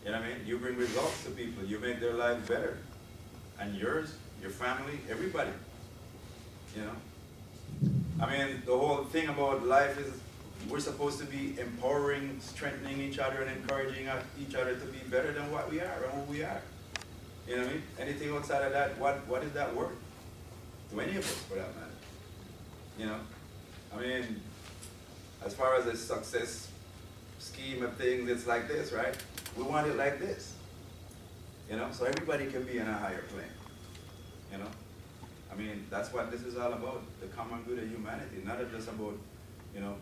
You know what I mean? You bring results to people. You make their lives better. And yours, your family, everybody. You know? I mean, the whole thing about life is we're supposed to be empowering, strengthening each other, and encouraging each other to be better than what we are and who we are. You know what I mean? Anything outside of that, what is that worth? To any of us, for that matter. You know? I mean, as far as the success scheme of things, it's like this, right? We want it like this. You know? So everybody can be in a higher plane. You know? I mean, that's what this is all about, the common good of humanity. Not just about, you know,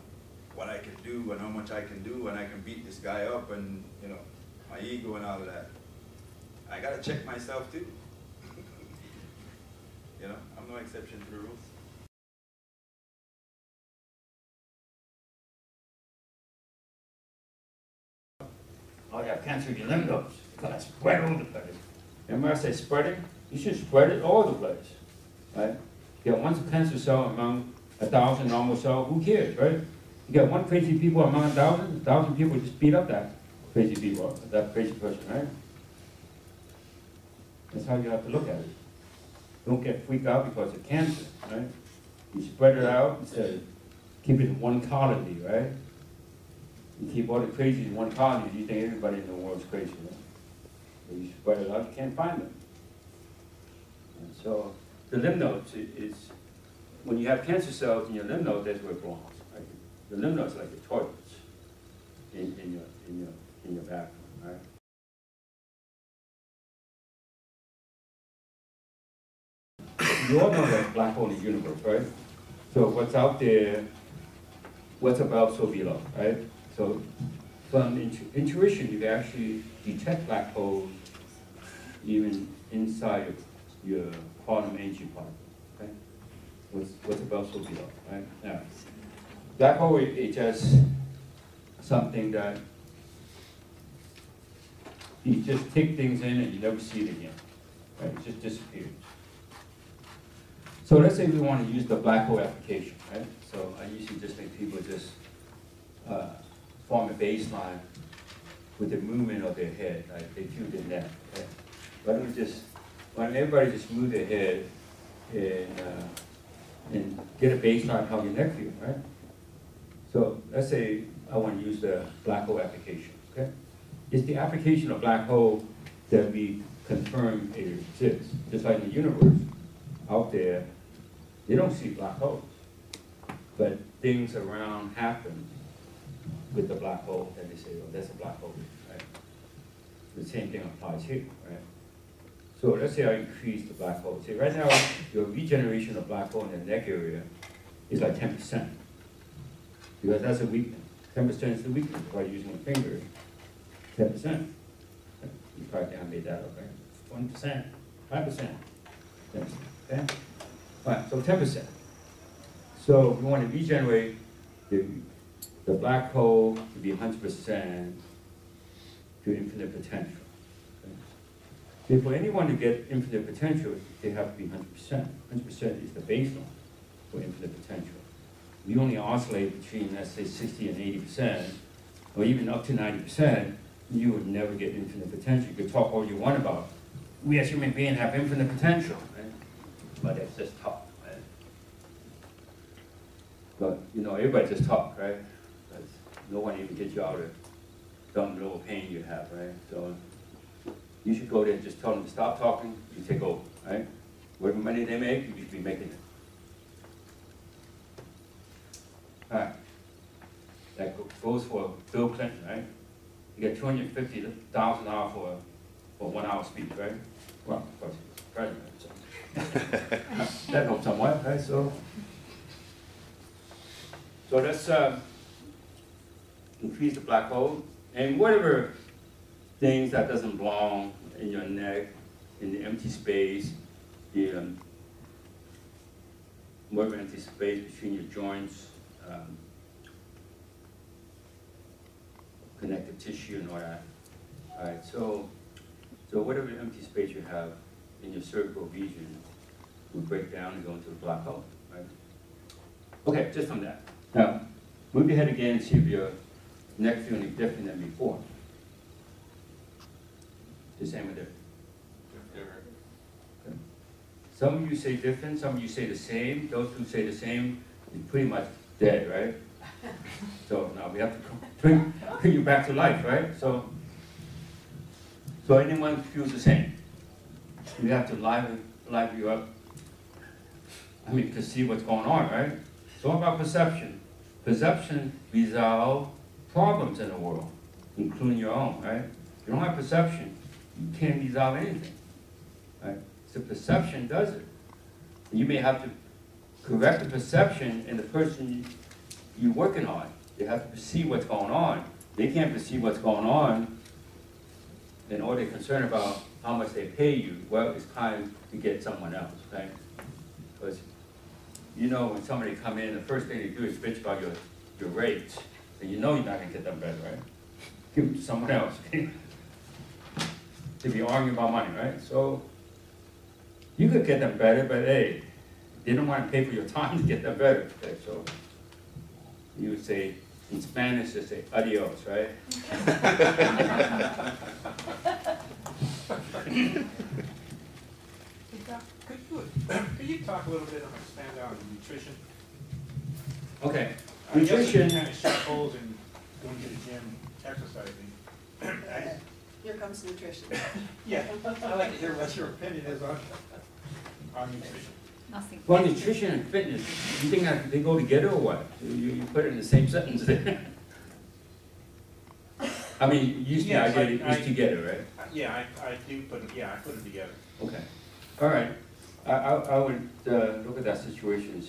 what I can do and how much I can do and I can beat this guy up and, you know, my ego and all of that. I gotta check myself too. You know, I'm no exception to the rules. Oh, you have cancer in your lymph nodes. It's gonna spread all the place. And when I say spreading, you should spread it all the place, right? You got one cancer cell among 1,000 normal cells, who cares, right? You got one crazy people among 1,000 people just beat up that crazy people, that crazy person, right? That's how you have to look at it. Don't get freaked out because of cancer, right? You spread it out instead of keep it in one colony, right? You keep all the crazies in one colony, you think everybody in the world is crazy, right? When you spread it out, you can't find them. And so the lymph nodes is when you have cancer cells in your lymph node, that's where it belongs. Right? The lymph nodes are like the toilets in your bathroom, right? You all know that black hole in the universe, right? So what's out there, what's above, so below, right? So from intuition, you can actually detect black holes even inside of your quantum energy particle, okay? What's above, so below, right? Now, black hole is just something that you just take things in and you never see it again, right? It just disappears. So let's say we want to use the black hole application, right? So I usually just make people just form a baseline with the movement of their head, like they feel their neck. Okay? Why don't everybody just move their head and get a baseline how your neck feels, right? So let's say I want to use the black hole application, okay? It's the application of black hole that we confirm it exists. Just like in the universe, out there, they don't see black holes, but things around happen with the black hole, and they say, oh, that's a black hole, right? The same thing applies here, right? So let's say I increase the black hole. See, right now, your regeneration of black hole in the neck area is like 10%, because that's a weakness. 10% is the weakness by using a finger. 10%. You probably think I made that up, right? 1%, 5%, 10%, okay? Right, so 10%. So we want to regenerate the black hole to be 100% to infinite potential. Okay? So for anyone to get infinite potential, they have to be 100%. 100% is the baseline for infinite potential. We only oscillate between, let's say, 60 and 80%, or even up to 90%, you would never get infinite potential. You could talk all you want about, we as human beings have infinite potential, right? But that's just talk, right? But, you know, everybody just talk, right? Because no one even gets you out of some little pain you have, right? So you should go there and just tell them to stop talking, you take over, right? Whatever money they make, you should be making it. All right. That goes for Bill Clinton, right? You get $250,000 for a 1 hour speech, right? Well, of course, he's president, so that helps somewhat, right? So let's increase the black hole, and whatever things that doesn't belong in your neck, in the empty space, whatever empty space between your joints, connective tissue and all that. All right, so whatever empty space you have in your cerebral region will break down and go into the black hole, right? Okay, just from that. Now, move your head again and see if your neck feels any different than before. The same or different? Different. Okay. Some of you say different, some of you say the same. Those who say the same, you're pretty much dead, right? So now we have to bring you back to life, right? So anyone who feels the same, we have to liven you up. I mean, to see what's going on, right? It's all about perception. Perception resolves problems in the world, including your own, right? If you don't have perception, you can't resolve anything, right? So perception does it. You may have to correct the perception in the person you're working on. They have to perceive what's going on. They can't perceive what's going on, and all they're concerned about how much they pay you. Well, it's time to get someone else, okay? Because you know when somebody come in, the first thing they do is bitch about your rates, and you know you're not gonna get them better, right? Give them to someone else. To be arguing about money, right? So you could get them better, but hey, they don't want to pay for your time to get them better. Okay? So you would say, in Spanish, they say adios, right? Could you talk a little bit, expand on nutrition? Okay, I guess nutrition. you kind of shot holes in going to the gym, exercising. Here comes nutrition. Yeah, I'd like to hear what your opinion is on nutrition. Nothing. Well, nutrition and fitness, you think that they go together or what? You put it in the same sentence there. I mean, usually Yes, I get it, it's together, right? Yeah, I do put it, I put it together. Okay, all right. I would look at that situation